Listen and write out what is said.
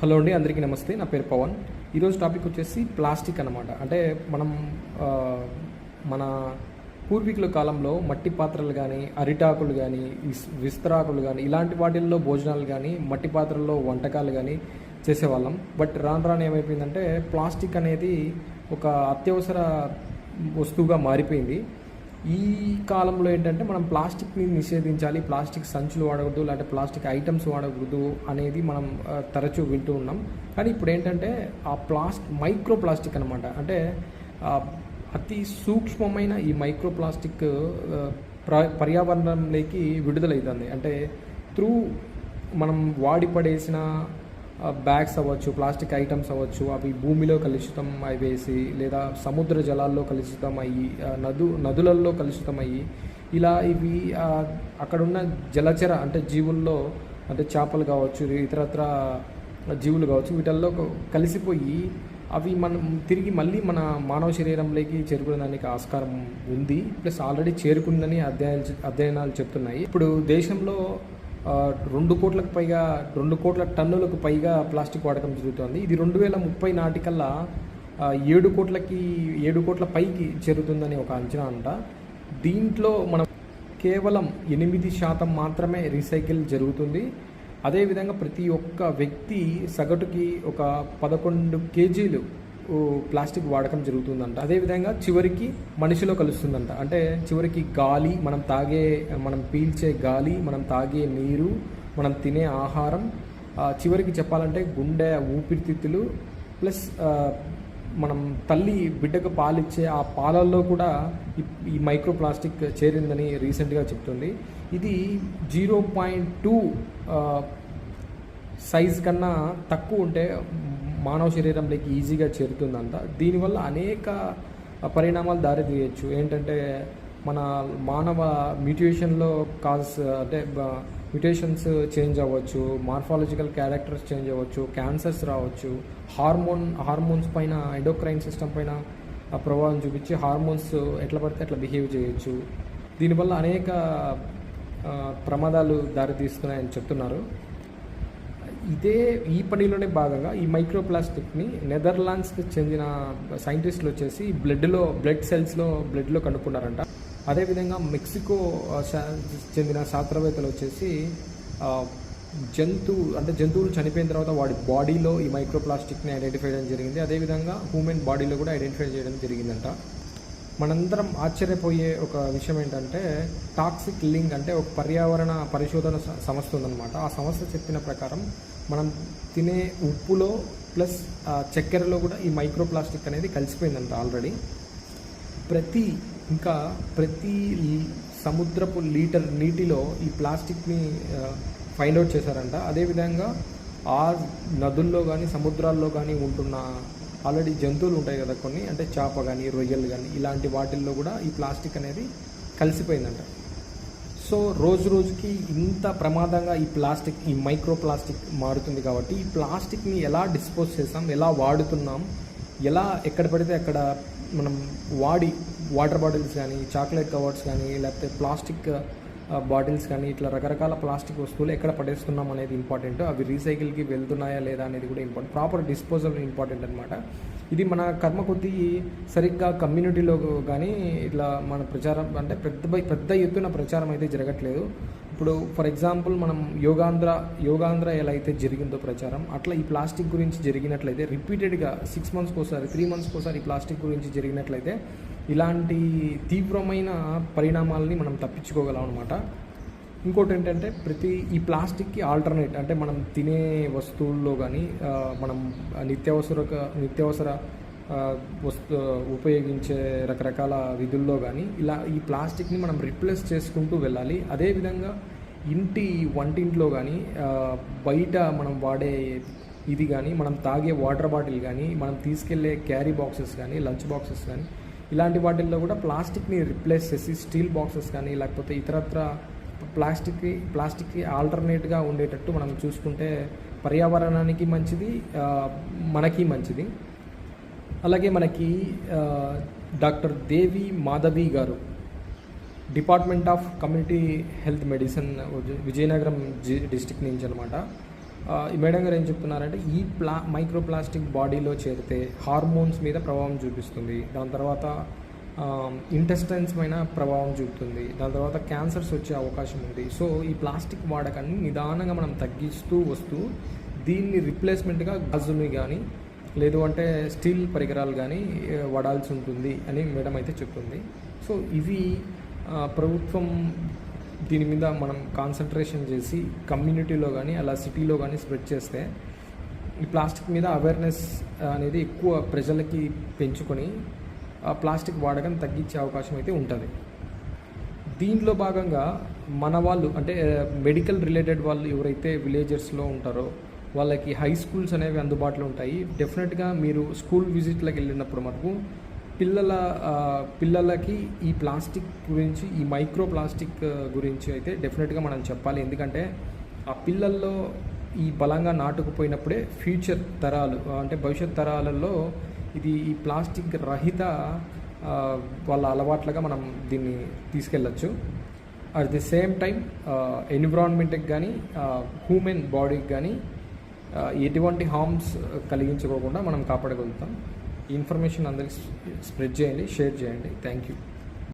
Hello అండి, అందరికీ నమస్తే. నా పేరు పవన్. ఈరోజు టాపిక్ వచ్చేసి ప్లాస్టిక్ అన్నమాట. అంటే మనం మన పూర్వీకుల కాలంలో మట్టి పాత్రలు కానీ, అరిటాకులు కానీ, విస్తరాకులు కానీ, ఇలాంటి వాటిల్లో భోజనాలు కానీ, మట్టి పాత్రల్లో వంటకాలు కానీ చేసేవాళ్ళం. బట్ రాను రాను ఏమైపోయిందంటే ప్లాస్టిక్ అనేది ఒక అత్యవసర వస్తువుగా మారిపోయింది. ఈ కాలంలో ఏంటంటే మనం ప్లాస్టిక్ని నిషేధించాలి, ప్లాస్టిక్ సంచులు వాడకూడదు, లేకపోతే ప్లాస్టిక్ ఐటమ్స్ వాడకూడదు అనేది మనం తరచూ వింటూ ఉన్నాం. కానీ ఇప్పుడు ఏంటంటే ఆ మైక్రో ప్లాస్టిక్ అనమాట. అంటే అతి సూక్ష్మమైన ఈ మైక్రో ప్లాస్టిక్ పర్యావరణంలోకి విడుదలవుతుంది. అంటే త్రూ మనం వాడి పడేసిన బ్యాగ్స్ అవ్వచ్చు, ప్లాస్టిక్ ఐటమ్స్ అవ్వచ్చు, అవి భూమిలో కలుషితం అయ్యేసి, లేదా సముద్ర జలాల్లో కలుషితం అయ్యి, నదులలో కలుషితం అయ్యి, ఇలా ఇవి అక్కడున్న జలచర అంటే జీవుల్లో, అంటే చేపలు కావచ్చు, ఇతరత్ర జీవులు కావచ్చు, వీటిల్లో కలిసిపోయి అవి మనం తిరిగి మళ్ళీ మన మానవ శరీరంలోకి చేరుకునేదానికి ఆస్కారం ఉంది. ప్లస్ ఆల్రెడీ చేరుకుందని అధ్యయనాలు చెప్తున్నాయి. ఇప్పుడు దేశంలో 2 కోట్ల టన్నులకు పైగా ప్లాస్టిక్ వాడకం జరుగుతుంది. ఇది 2030 నాటికల్లా 7 కోట్ల పైకి చేరుతుందని ఒక అంచనా అంట. దీంట్లో మనం కేవలం 8% మాత్రమే రీసైకిల్ జరుగుతుంది. అదేవిధంగా ప్రతి ఒక్క వ్యక్తి సగటుకి ఒక 11 కేజీలు ప్లాస్టిక్ వాడకం జరుగుతుందంట. అదేవిధంగా చివరికి మనిషిలో కలుస్తుందంట. అంటే చివరికి గాలి, మనం పీల్చే గాలి, మనం తాగే నీరు, మనం తినే ఆహారం, చివరికి చెప్పాలంటే గుండె ఊపిరితిత్తులు, ప్లస్ మనం తల్లి బిడ్డకు పాలిచ్చే ఆ పాలల్లో కూడా ఈ మైక్రో ప్లాస్టిక్ చేరిందని రీసెంట్గా చెప్తుంది. ఇది 0.2 సైజ్ కన్నా తక్కువ ఉంటే మానవ శరీరంలోకి ఈజీగా చేరుతుందంట. దీనివల్ల అనేక పరిణామాలు దారితీయచ్చు. ఏంటంటే మన మానవ మ్యూటేషన్లో అంటే మ్యూటేషన్స్ చేంజ్ అవ్వచ్చు, మార్ఫాలజికల్ క్యారెక్టర్స్ చేంజ్ అవ్వచ్చు, క్యాన్సర్స్ రావచ్చు, హార్మోన్స్ పైన, ఎండోక్రైన్ సిస్టమ్ పైన ప్రభావం చూపించి హార్మోన్స్ ఎట్లా పడితే అట్లా బిహేవ్ చేయొచ్చు. దీనివల్ల అనేక ప్రమాదాలు దారితీస్తున్నాయని చెప్తున్నారు. ఈ పనిలోనే భాగంగా ఈ మైక్రో ప్లాస్టిక్ని నెదర్లాండ్స్కి చెందిన సైంటిస్టులు వచ్చేసి బ్లడ్లో కనుక్కున్నారంట. అదేవిధంగా మెక్సికో చెందిన శాస్త్రవేత్తలు వచ్చేసి జంతువులు చనిపోయిన తర్వాత వాడి బాడీలో ఈ మైక్రో ప్లాస్టిక్ని ఐడెంటిఫై చేయడం జరిగింది. అదేవిధంగా హ్యూమన్ బాడీలో కూడా ఐడెంటిఫై చేయడం జరిగిందంట. మనందరం ఆశ్చర్యపోయే ఒక విషయం ఏంటంటే టాక్సిక్ లింక్ అంటే ఒక పర్యావరణ పరిశోధన సంస్థ ఉందన్నమాట. ఆ సంస్థ చెప్పిన ప్రకారం మనం తినే ఉప్పులో ప్లస్ చక్కెరలో కూడా ఈ మైక్రో ప్లాస్టిక్ అనేది కలిసిపోయిందంట ఆల్రెడీ. ప్రతి సముద్రపు లీటర్ నీటిలో ఈ ప్లాస్టిక్ని ఫైండ్ అవుట్ చేశారంట. అదేవిధంగా ఆ నదుల్లో కానీ సముద్రాల్లో కానీ ఉంటున్న ఆల్రెడీ జంతువులు ఉంటాయి కదా కొన్ని, అంటే చేప కానీ, రొయ్యలు కానీ, ఇలాంటి వాటిల్లో కూడా ఈ ప్లాస్టిక్ అనేది కలిసిపోయిందంట. సో రోజుకి ఇంత ప్రమాదంగా ఈ మైక్రో ప్లాస్టిక్ మారుతుంది. కాబట్టి ఈ ప్లాస్టిక్ని ఎలా డిస్పోజ్ చేస్తాం, ఎలా వాడుతున్నాం, ఎక్కడ పడితే అక్కడ మనం వాటర్ బాటిల్స్ కానీ, చాక్లెట్ కవర్స్ కానీ, లేకపోతే ప్లాస్టిక్ బాటిల్స్ కానీ, ఇట్లా రకరకాల ప్లాస్టిక్ వస్తువులు ఎక్కడ పడేస్తున్నాం అనేది ఇంపార్టెంట్. అవి రీసైకిల్కి వెళ్తున్నాయా లేదా అనేది కూడా ఇంపార్టెంట్. ప్రాపర్ డిస్పోజల్ ఇంపార్టెంట్ అనమాట. ఇది మన కర్మ కొద్దీ సరిగ్గా కమ్యూనిటీలో కానీ ఇట్లా మన ప్రచారం అంటే పెద్ద ఎత్తున ప్రచారం అయితే జరగట్లేదు. ఇప్పుడు ఫర్ ఎగ్జాంపుల్ మనం యోగాంధ్ర ఎలా అయితే జరిగిందో ప్రచారం, అట్లా ఈ ప్లాస్టిక్ గురించి జరిగినట్లయితే రిపీటెడ్గా 6 మంత్స్కి ఒకసారి, 3 మంత్స్కి ఒకసారి ఈ ప్లాస్టిక్ గురించి జరిగినట్లయితే ఇలాంటి తీవ్రమైన పరిణామాలని మనం తప్పించుకోగలం అనమాట. ఇంకోటి ఏంటంటే ఈ ప్లాస్టిక్కి ఆల్టర్నేట్ అంటే మనం తినే వస్తువుల్లో కానీ, మనం నిత్యావసర ఉపయోగించే రకరకాల విధుల్లో కానీ ఈ ప్లాస్టిక్ని మనం రిప్లేస్ చేసుకుంటూ వెళ్ళాలి. అదేవిధంగా వంటింట్లో కానీ, బయట మనం వాడే ఇది కానీ, మనం తాగే వాటర్ బాటిల్ కానీ, మనం తీసుకెళ్లే క్యారీ బాక్సెస్ కానీ, లంచ్ బాక్సెస్ కానీ, ఇలాంటి వాటిల్లో కూడా ప్లాస్టిక్ని రిప్లేస్ చేసి స్టీల్ బాక్సెస్ కానీ, లేకపోతే ఇతరత్ర ప్లాస్టిక్కి ఆల్టర్నేట్గా ఉండేటట్టు మనం చూసుకుంటే పర్యావరణానికి మంచిది, మనకి మంచిది. అలాగే మనకి డాక్టర్ దేవి మాధవి గారు department of community health medicine Vizianagaram district నుంచి అనమాట. ఈ మేడం గారు ఏం చెప్తున్నారంటే ఈ మైక్రో ప్లాస్టిక్ బాడీలో చేరితే హార్మోన్స్ మీద ప్రభావం చూపిస్తుంది, దాని తర్వాత ఇంటెస్టైన్స్ పైన ప్రభావం చూపుతుంది, దాని తర్వాత క్యాన్సర్స్ వచ్చే అవకాశం ఉంది. సో ఈ ప్లాస్టిక్ వాడకాన్ని నిదానంగా మనం తగ్గిస్తూ వస్తూ దీన్ని రిప్లేస్మెంట్గా గాజుని కానీ లేదు అంటే స్టీల్ పరికరాలు కానీ వాడాల్సి ఉంటుంది అని మేడం అయితే చెప్తుంది. సో ఇవి ప్రభుత్వం దీని మీద మనం కాన్సన్ట్రేషన్ చేసి కమ్యూనిటీలో కానీ అలా సిటీలో కానీ స్ప్రెడ్ చేస్తే ఈ ప్లాస్టిక్ మీద అవేర్నెస్ అనేది ఎక్కువ ప్రజలకి పెంచుకొని ప్లాస్టిక్ వాడకం తగ్గించే అవకాశం అయితే ఉంటుంది. దీంట్లో భాగంగా మన వాళ్ళు అంటే మెడికల్ రిలేటెడ్ వాళ్ళు ఎవరైతే విలేజెస్లో ఉంటారో వాళ్ళకి హై స్కూల్స్ అనేవి అందుబాటులో ఉంటాయి. డెఫినెట్గా మీరు స్కూల్ విజిట్లకు వెళ్ళినప్పుడు మనకు పిల్లలకి ఈ ప్లాస్టిక్ గురించి ఈ మైక్రో ప్లాస్టిక్ గురించి అయితే డెఫినెట్గా మనం చెప్పాలి. ఎందుకంటే ఆ పిల్లల్లో ఈ బలంగా నాటుకుపోయినప్పుడే ఫ్యూచర్ తరాలు అంటే భవిష్యత్ తరాలలో ఇది ఈ ప్లాస్టిక్ రహిత వాళ్ళ అలవాట్లుగా మనం దీన్ని తీసుకెళ్ళచ్చు. అట్ ది సేమ్ టైం ఎన్విరాన్మెంట్కి కానీ హ్యూమన్ బాడీకి కానీ ఎటువంటి హార్మ్స్ కలిగించుకోకుండా మనం కాపాడగలుగుతాం. ఈ ఇన్ఫర్మేషన్ అందరికి స్ప్రెడ్ చేయండి, షేర్ చేయండి. Thank you.